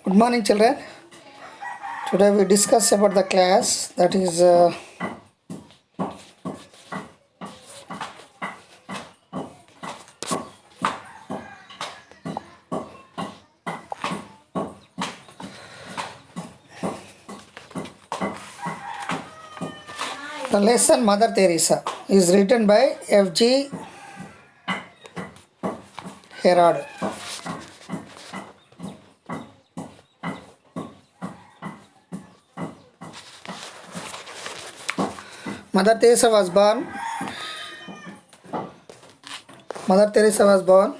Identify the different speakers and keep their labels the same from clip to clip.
Speaker 1: Good morning, children. Today we discuss about the class that is the lesson Mother Teresa is written by F.G. Herod. Mother Teresa was born. Mother Teresa was born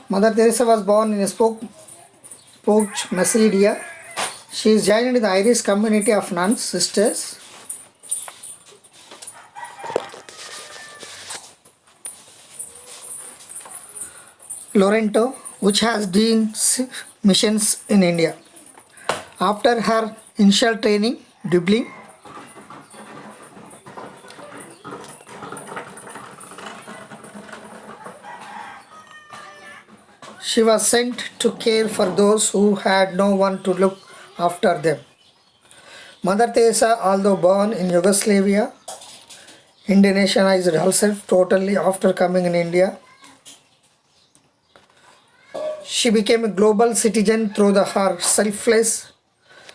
Speaker 1: Mother Teresa was born in Spoke, Macedonia. She is joined in the Irish community of nuns, sisters. Loreto, which has done missions in India. After her initial training, Dublin, she was sent to care for those who had no one to look after them. Mother Teresa, although born in Yugoslavia, Indonesianized herself totally after coming in India. She became a global citizen through her selfless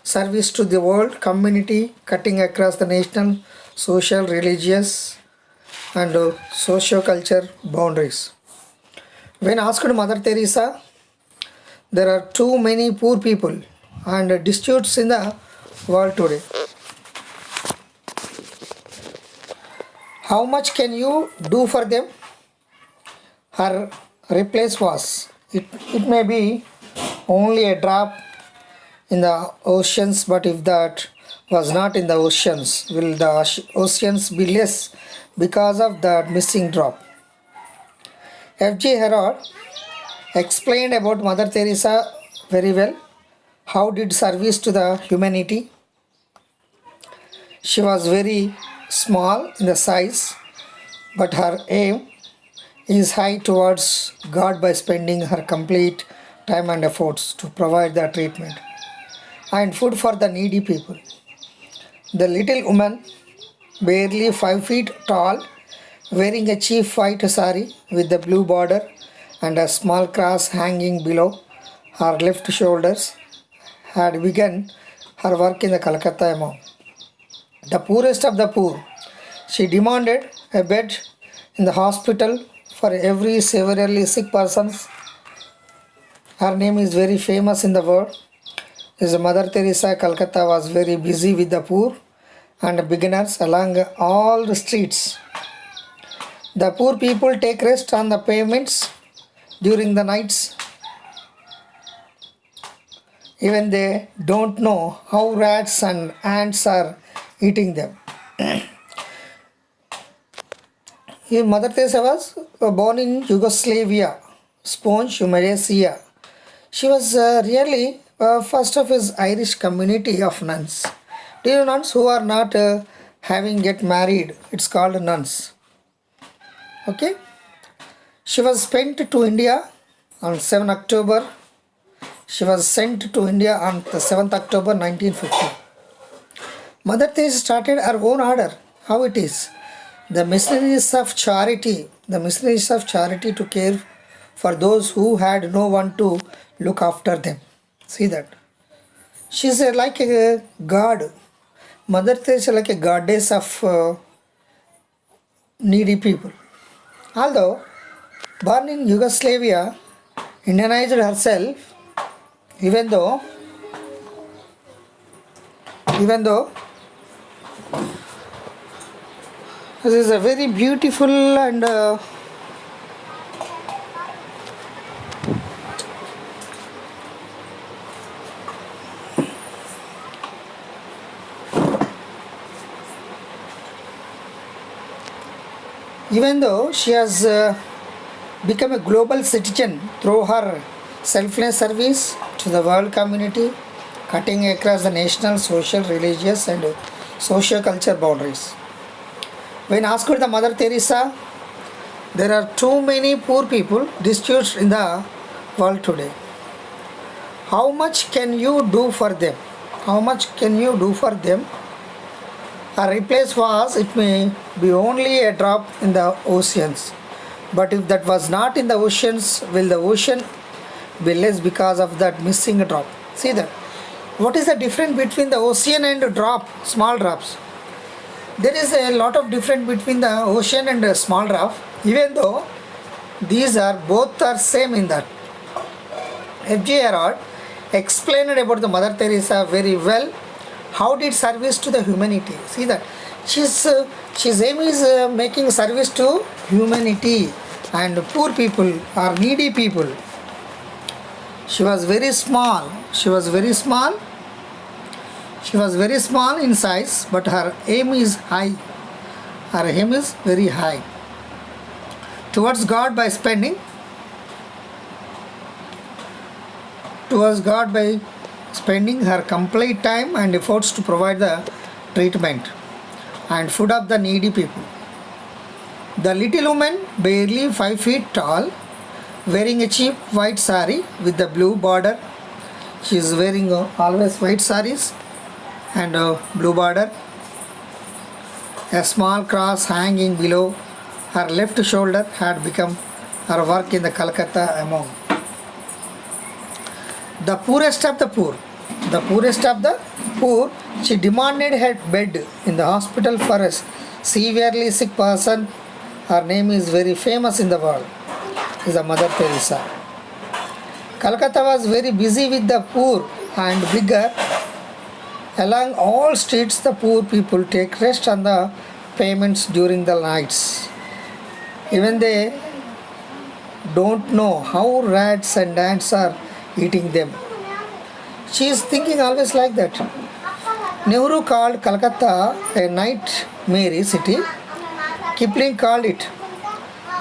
Speaker 1: service to the world community, cutting across the national, social, religious, and socio-culture boundaries. When asked Mother Teresa, there are too many poor people and disputes in the world today. How much can you do for them? Her reply was, it may be only a drop in the oceans, but if that was not in the oceans, will the oceans be less because of that missing drop? F.G. Herod explained about Mother Teresa very well. How did service to the humanity? She was very small in the size, but her aim is high towards God by spending her complete time and efforts to provide the treatment and food for the needy people. The little woman, barely 5 feet tall, wearing a cheap white sari with the blue border and a small cross hanging below her left shoulders, had begun her work in the Calcutta among the poorest of the poor. She demanded a bed in the hospital for every severely sick person. Her name is very famous in the world. His Mother Teresa Calcutta was very busy with the poor and beginners along all the streets. The poor people take rest on the pavements during the nights. Even they don't know how rats and ants are eating them. Mother Teresa was born in Yugoslavia, Sponge, Malaysia. She was really first of his Irish community of nuns. Do you know nuns who are not having yet married? It's called nuns. Okay. She was sent to India on 7 October. She was sent to India on the 7th October 1950. Mother Teresa started her own order. How it is? The missionaries of charity. The missionaries of charity to care for those who had no one to look after them. See that. She's like a god. Mother Teresa like a goddess of needy people. Although born in Yugoslavia, Indianized herself, even though this is a very beautiful and even though she has become a global citizen through her selfless service to the world community, cutting across the national, social, religious and socio-culture boundaries. When asked the Mother Teresa There are too many poor people distributed in the world today. How much can you do for them? How much can you do for them? A replace was, it may be only a drop in the oceans. But if that was not in the oceans, will the ocean be less because of that missing drop? See that. What is the difference between the ocean and a drop, small drops? There is a lot of difference between the ocean and a small drop, even though these are both are same in that. F.J. Arrod explained about the Mother Teresa very well. How did service to the humanity? See that she's aim is making service to humanity and poor people or needy people. She was very small. She was very small. She was very small in size, but her aim is high. Her aim is very high. Towards God by spending. Towards God by spending her complete time and efforts to provide the treatment and food of the needy people. The little woman, barely 5 feet tall, wearing a cheap white sari with the blue border. She is wearing always white saris and blue border. A small cross hanging below her left shoulder had become her work in the Calcutta among the poorest of the poor. The poorest of the poor, she demanded her bed in the hospital for a severely sick person. Her name is very famous in the world. Is the Mother Teresa. Calcutta was very busy with the poor and bigger. Along all streets, the poor people take rest on the pavements during the nights. Even they don't know how rats and ants are eating them. She is thinking always like that. Nehru called Calcutta a nightmare city. Kipling called it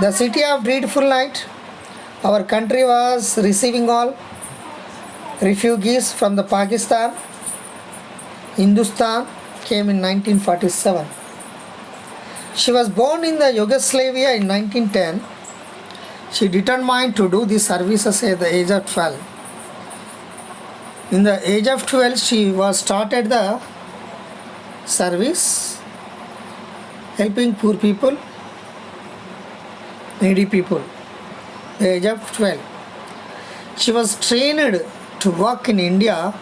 Speaker 1: the city of dreadful night. Our country was receiving all refugees from the Pakistan. Hindustan came in 1947. She was born in the Yugoslavia in 1910. She determined to do the services at the age of 12. In the age of 12, she was started the service helping poor people, needy people. The age of 12. She was trained to work in India.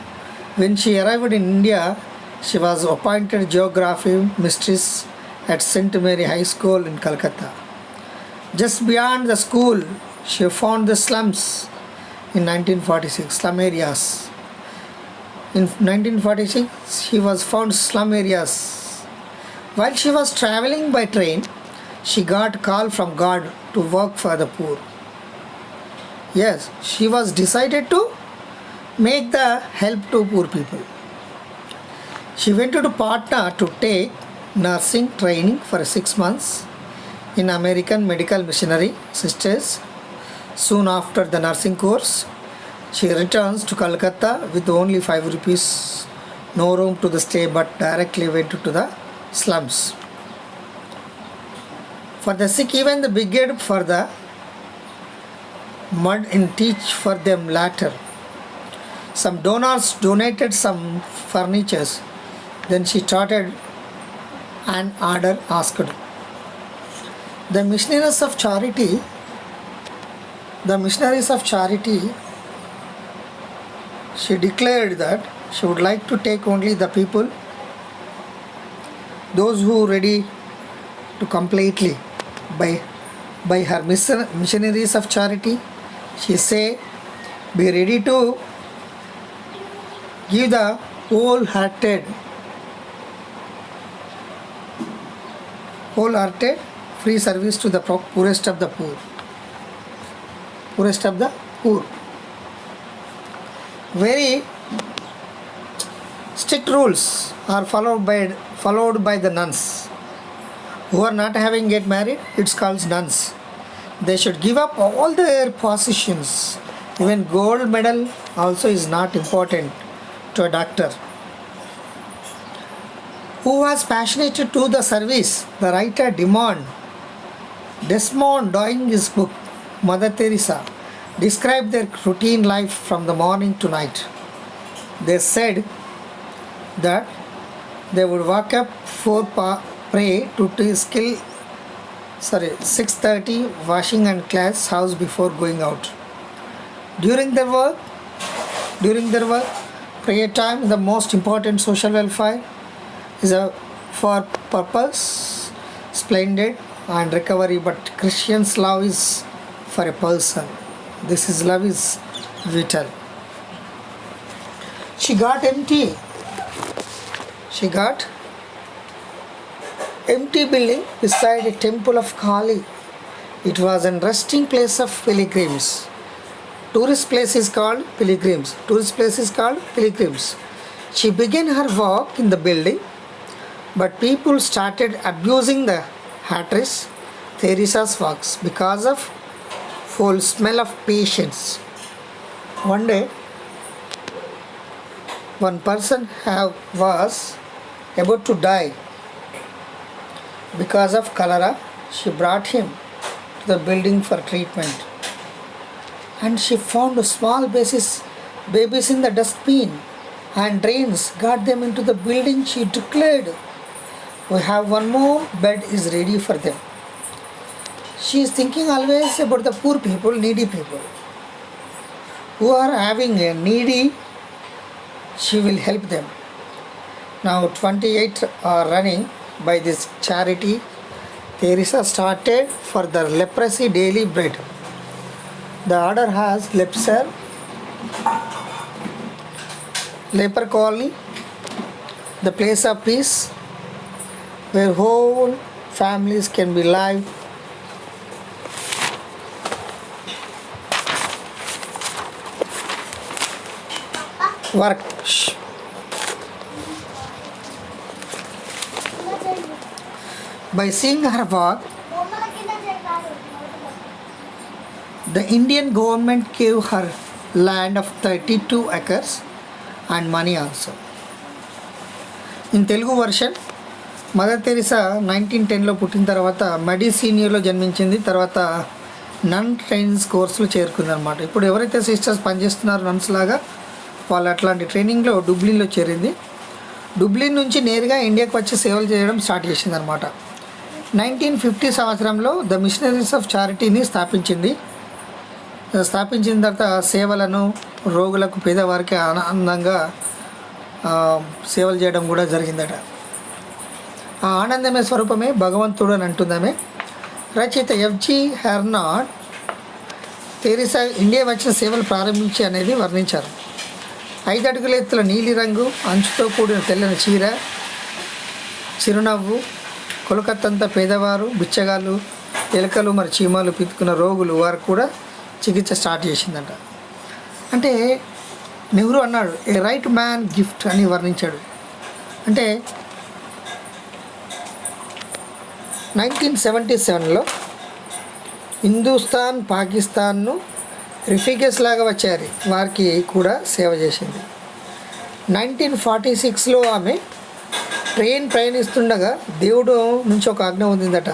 Speaker 1: When she arrived in India, she was appointed geography mistress at St. Mary High School in Calcutta. Just beyond the school, she found the slums in 1946, slum areas. In 1946, she was found slum areas. While she was traveling by train, she got call from God to work for the poor. Yes, she was decided to make the help to poor people. She went to Patna to take nursing training for 6 months in American Medical Missionary Sisters. Soon after the nursing course, she returns to Calcutta with only 5 rupees, no room to the stay, but directly went to the slums. For the sick, even the brigade for the mud and teach for them latter. Some donors donated some furnitures. Then she started an order asked. The missionaries of charity, she declared that she would like to take only the people, those who are ready to completely by her missionaries of charity. She say, be ready to give the wholehearted free service to the poorest of the poor. Poorest of the poor. Very strict rules are followed by the nuns who are not having get married. It's called nuns. They should give up all their possessions. Even gold medal also is not important to a doctor who was passionate to the service. The writer demand Desmond Doing, his book, Mother Teresa, described their routine life from the morning to night. They said that they would wake up pray to skill 6:30, washing and class house before going out. During their work, during their work, prayer time, the most important social welfare is a for purpose, splendid and recovery, but Christian's love is for a person. This is love is vital. She got empty. She got empty building beside a temple of Kali. It was a resting place of pilgrims. Tourist place is called pilgrims. Tourist place is called pilgrims. She began her work in the building, but people started abusing the actress Teresa's works because of foul smell of patience. One day, one person was about to die because of cholera. She brought him to the building for treatment, and she found small babies in the dustbin and drains, got them into the building. She declared, "We have one more bed is ready for them." She is thinking always about the poor people, needy people who are having a needy. She will help them. Now 28 are running by this charity. Teresa started for the leprosy daily bread. The order has leper colony, the place of peace, where whole families can be live. Work. By seeing her work, the Indian government gave her land of 32 acres and money also. In Telugu version, mother Teresa 1910లో పుట్టిన తర్వాత మెడిసినియోలో జన్మించింది. తర్వాత నన్ trainings కోర్సులో చేరుకుంది అనమాట. ఇప్పుడు ఎవరైతే సిస్టర్స్ పనిచేస్తున్నారో నన్స్ లాగా వాళ్ళు అట్లాంటి ట్రైనింగ్లో డుబ్లిన్లో చేరింది. డుబ్లిన్ నుంచి నేరుగా ఇండియాకి వచ్చి సేవలు చేయడం స్టార్ట్ చేసింది అనమాట. 1950 సంవత్సరంలో ద మిషనరీస్ ఆఫ్ చారిటీని స్థాపించింది. స్థాపించిన తర్వాత సేవలను రోగులకు పేదవారికి ఆనందంగా సేవలు చేయడం కూడా జరిగిందట. ఆ ఆనందమే స్వరూపమే భగవంతుడు అని అంటుందామే. రచయిత ఎఫ్జి హెర్నాడ్ తెరిసా ఇండియా వచ్చిన సేవలు ప్రారంభించి అనేది వర్ణించారు. 5 అడుగుల ఎత్తుల నీలిరంగు అంచుతో కూడిన తెల్లని చీర, చిరునవ్వు, కొలకత్తంతా పేదవారు, బిచ్చగాళ్ళు, ఎలుకలు మరి చీమలు పితుకున్న రోగులు వారు కూడా చికిత్స స్టార్ట్ చేసిందంట. అంటే నెహ్రూ అన్నాడు ఏ రైట్ మ్యాన్ గిఫ్ట్ అని వర్ణించాడు. అంటే 1977లో హిందూస్థాన్, పాకిస్తాన్ను రిఫ్యూజీస్ లాగా వచ్చారు, వారికి కూడా సేవ చేసింది. 1946లో ఆమె ట్రైన్ ప్రయాణిస్తుండగా దేవుడు నుంచి ఒక ఆజ్ఞ పొందిందట.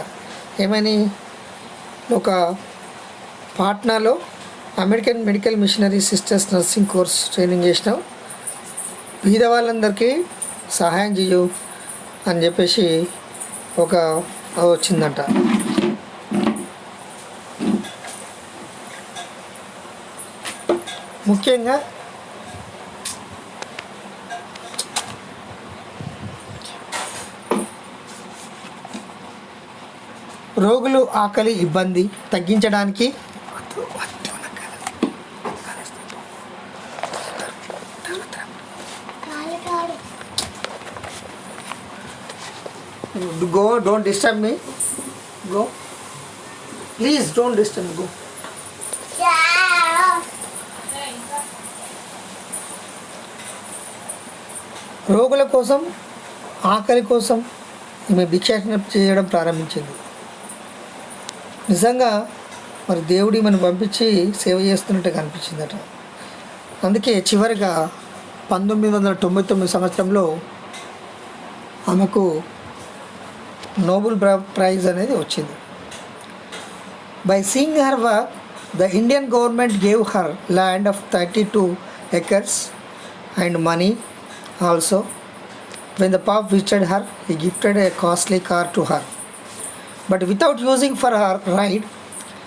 Speaker 1: ఏమని? ఒక పాట్నాలో American medical missionary sisters nursing course training చేసినావు, బీద వాళ్ళందరికీ సహాయం చేయు అని చెప్పేసి ఒక వచ్చిందంట. ముఖ్యంగా రోగులు ఆకలి ఇబ్బంది తగ్గించడానికి go, don't disturb me, go, please don't disturb me, go. రోగుల కోసం ఆకలి కోసం ఈమె భిక్షాటన చేయడం ప్రారంభించింది. నిజంగా మరి దేవుడి మనం పంపించి సేవ చేస్తున్నట్టు కనిపించిందట. అందుకే చివరిగా 1999 సంవత్సరంలో ఆమెకు నోబెల్ ప్రైజ్ అనేది వచ్చింది. By seeing her work, the Indian government gave her land of 32 acres and money also. When the Pope visited her, he gifted a costly car to her. But without using for her ride,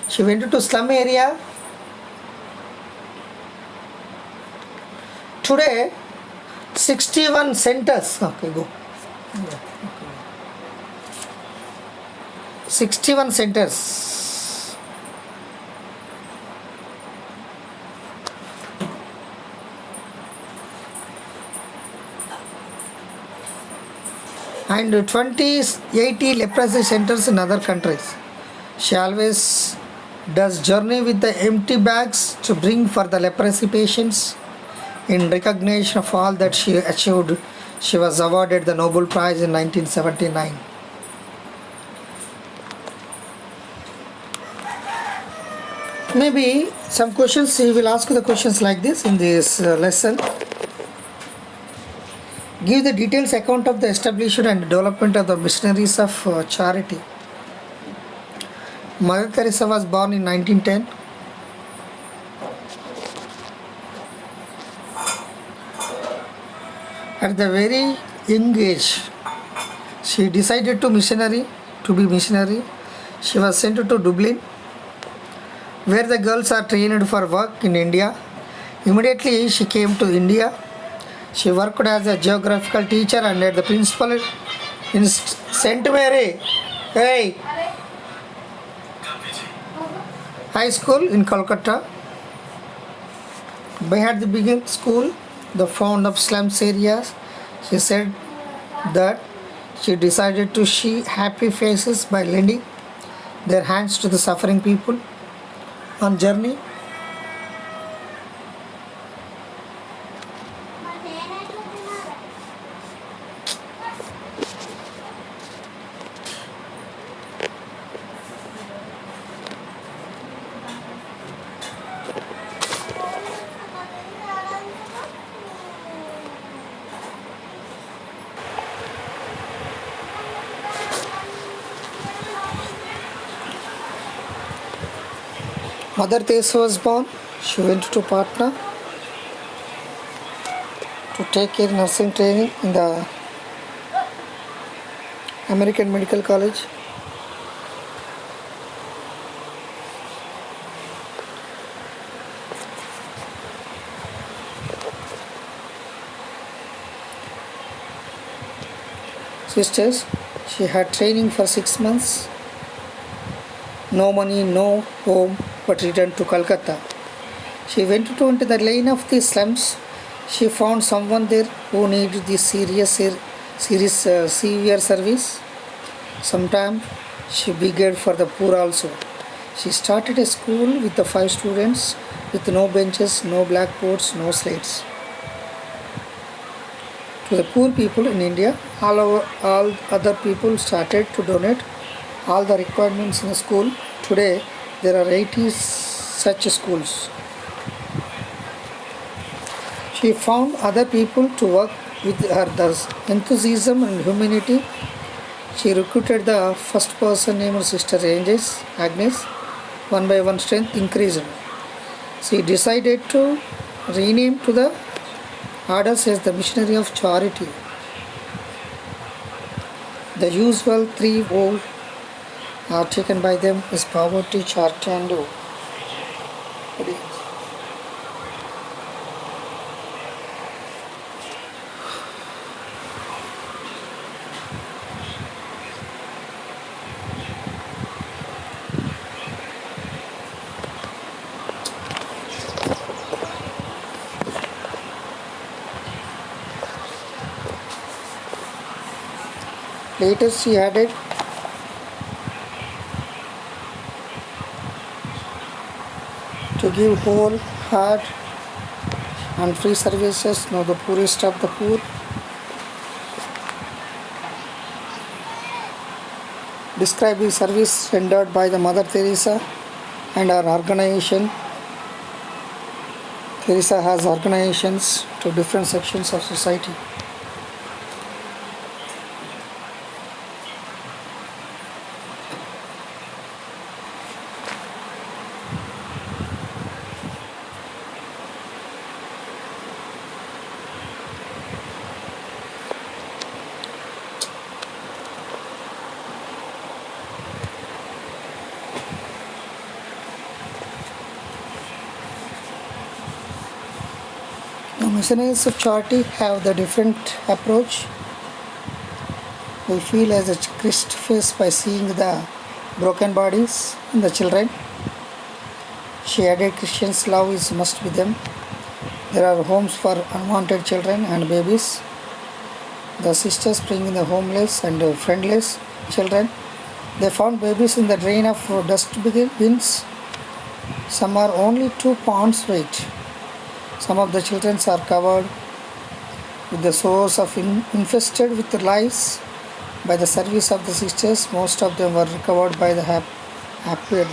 Speaker 1: she went to slum area. Today, 61 centers. Okay, go. 61 centers. And 80 leprosy centers in other countries. She always does journey with the empty bags to bring for the leprosy patients. In recognition of all that she achieved, she was awarded the Nobel Prize in 1979. Maybe some questions, he will ask the questions like this in this lesson. Give the details account of the establishment and development of the missionaries of charity. Mother Teresa was born in 1910. At the very young age, she decided to be missionary. She was sent to Dublin, where the girls are trained for work in India. Immediately she came to India. She worked as a geographical teacher and as the principal in St. Mary High School in Kolkata. By at the beginning school, the fond of slums areas, she said that she decided to see happy faces by lending their hands to the suffering people on journey. Mother Teresa was born. She went to Patna to take care nursing training in the American Medical College. Sisters, she had training for 6 months. No money, no home, but returned to Calcutta. She went into the lane of the slums. She found someone there who needed the severe service. Sometimes she begged for the poor also. She started a school with the 5 students with no benches, no blackboards, no slates. To the poor people in India, all other people started to donate all the requirements in the school. Today, there are 80 such schools. She found other people to work with her thus enthusiasm and humanity. She recruited the first person named Sister Agnes. One by one strength increased. She decided to rename to the orders as the Missionary of Charity. The usual 3 vows are taken by them is poverty, charity and obedience. Later she added to give whole heart and free services, now the poorest of the poor. Describe the service rendered by the Mother Teresa and her organization. Teresa has organizations to different sections of society. Missionaries of charity have the different approach. We feel as a Christ face by seeing the broken bodies in the children. She added Christians' love is must be them. There are homes for unwanted children and babies. The sisters bring in the homeless and friendless children. They found babies in the drain of dust bins. Some are only 2 pounds weight. Some of the children are covered with the sores of infested with lice. By the service of the sisters, most of them were recovered by the happy.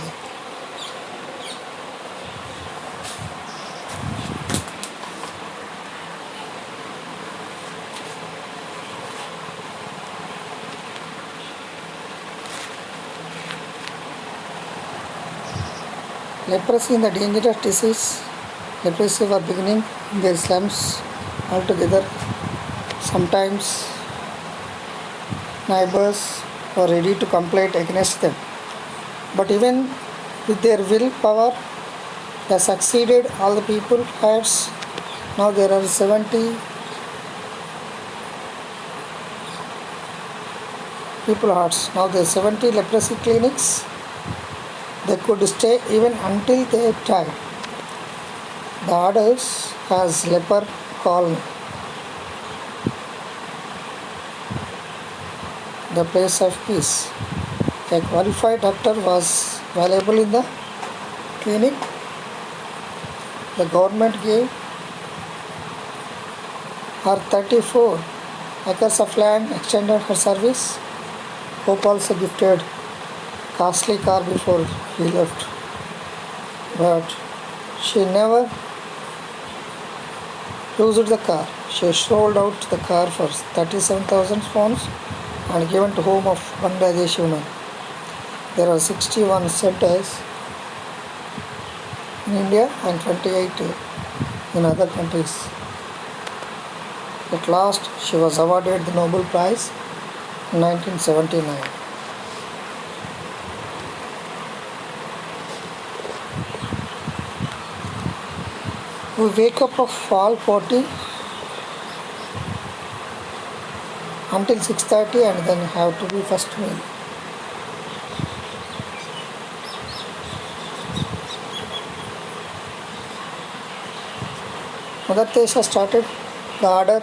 Speaker 1: Leprosy is the dangerous disease. Leprosy were beginning in their slums altogether. Sometimes neighbors were ready to complain against them. But even with their willpower, they succeeded. All the people hearts. Now there are 70 people hearts. Now there are 70 leprosy clinics. They could stay even until they died. The others has leper colony. The place of peace. A qualified doctor was available in the clinic. The government gave her 34 acres of land, extended her service. Pope also gifted costly car before he left, but she never used the car. She sold out the car for 37,000 pounds and given to home of Bangladeshi women. There are 61 centers in India and 28 in other countries. At last, she was awarded the Nobel Prize in 1979. We wake up of all 40 until 6:30 and then have to be first meal. Mother Teresa started the order,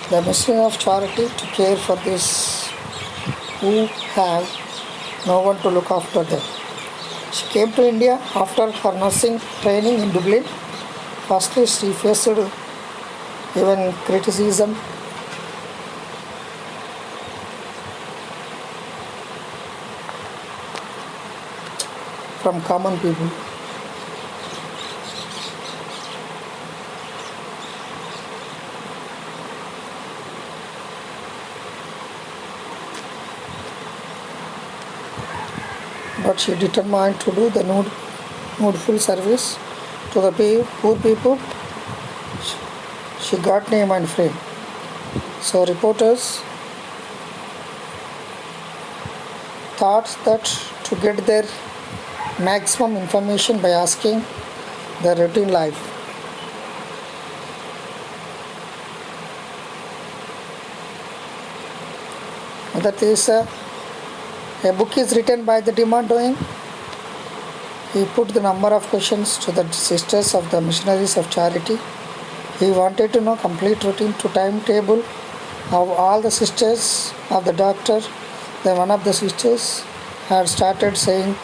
Speaker 1: the mission of charity, to care for these who have no one to look after them. She came to India after her nursing training in Dublin. Firstly, she faced even criticism from common people. But she determined to do the needful service to the poor people. She got name and fame. So reporters thought that to get their maximum information by asking their routine life. Mother Teresa, a book is written by the demand doing. He put the number of questions to the sisters of the missionaries of charity. He wanted to know complete routine to timetable of all the sisters of the doctor. Then one of the sisters had started saying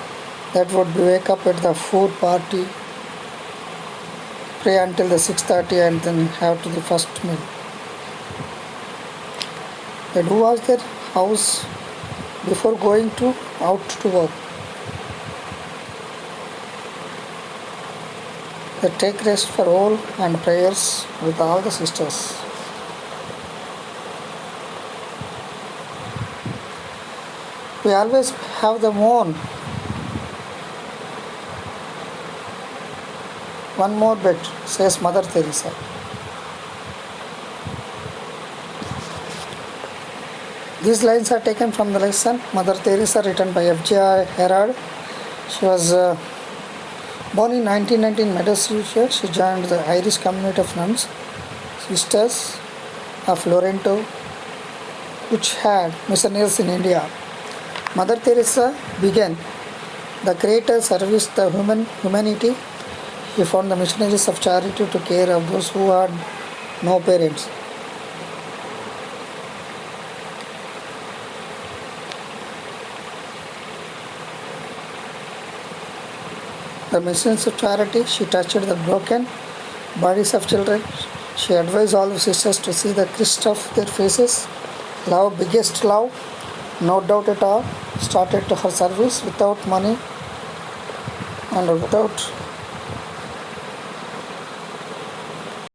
Speaker 1: that would wake up at the 4 party, pray until the 6:30 and then have to the first meal. Then who was their house before going out to work? They take rest for all and prayers with all the sisters. We always have them on. One more bit, says Mother Teresa. These lines are taken from the lesson Mother Teresa, written by F.J. Herard. She was born in 1919 in Massachusetts. She joined the Irish community of nuns Vistas of Loreto, which had missionaries in India. Mother Teresa began the greater service to humanity. He found the missionaries of charity to care of those who had no parents. The missions of charity, she touched the broken bodies of children. She advised all the sisters to see the Christ of their faces. Love, biggest love, no doubt at all, started her service without money and without